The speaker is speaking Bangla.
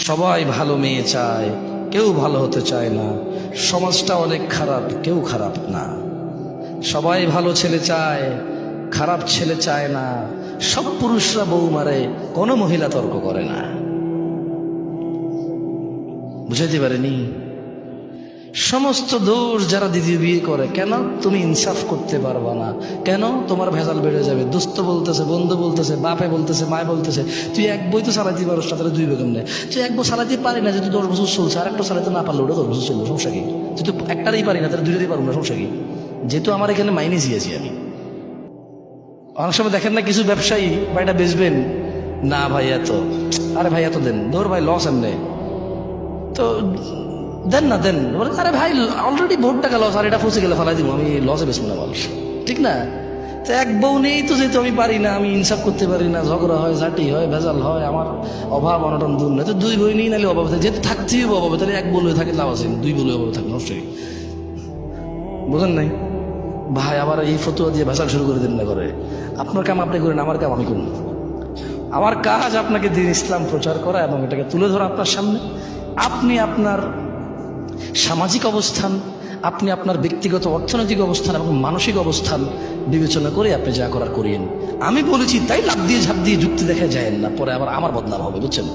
সবাই ভালো মেয়ে চায়, কেউ ভালো হতে চায় না। সমাজটা অনেক খারাপ, কেউ খারাপ না। সবাই ভালো ছেলে চায়, খারাপ ছেলে চায় না। সব পুরুষরা বউ মারে, কোনো মহিলা তর্ক করে না। বুঝাইতে পারেনি? সমস্ত দোষ যারা দ্বিতীয় বিয়ে করে, কেন তুমি ইনসাফ করতে পারবা না? কেন তোমার ভেজাল বেড়ে যাবে? দোস্ত বলতেছে, বন্ধু বলতেছে, বাপে বলতেছে, মায় বলতেছে, তুই এক বই তো চালাইতে পারো, তাহলে দুই বেগম নেই। তুই এক বই চালাইতে পারি না, যেহেতু 10 বছর চলছে, আর একটা চালাইতে না পারলে ওটা 10 বছর চলবে, সমস্যা কি? যেহেতু একটারই পারি না, তাহলে দুইটারই পারবো না, সমস্যা কি? যেহেতু আমার এখানে মাইনে দিয়েছি আমি। অনেক সময় দেখেন না, কিছু ব্যবসায়ী বা এটা বেচবেন না ভাই এত, আরে ভাই এত দেন, ধর ভাই লস এমনি, তো দেন না, দেন। আরে ভাই অলরেডি বহুত টাকা লস, আর এটা ফসে গেলে ফেলাই দিব, আমি লসে বেসবো না বল, ঠিক না? তো এক বউ নেই তো, যেহেতু আমি পারি না, আমি ইনসাফ করতে পারি না, ঝগড়া হয়, ঝাঁটি হয়, ভেজাল হয়, আমার অভাব অনটন দূর না, তো দুই বই নেই, নাহলে অভাবে থাকে, যেহেতু থাকতেই হবে অভাবে, তাহলে এক বলে থাকে লাভ আছে, দুই বলে অভাবে থাকে, অবশ্যই। বুঝেন নাই ভাই? আবার এই ফতুয়া দিয়ে ভেজাল শুরু করে দিন না করে। আপনার কাম আপনি করেন, আমার কাম আমি করুন। আমার কাজ আপনাকে দিন ইসলাম প্রচার করা এবং এটাকে তুলে ধরা আপনার সামনে। আপনি আপনার সামাজিক অবস্থান, আপনি আপনার ব্যক্তিগত অর্থনৈতিক অবস্থান এবং মানসিক অবস্থান বিবেচনা করে আপনি যা করার করিয়েন। আমি বলেছি তাই লাভ দিয়ে ঝাঁপ দিয়ে যুক্তি দেখা যায় না, পরে আবার আমার বদনাম হবে, বুঝছেন?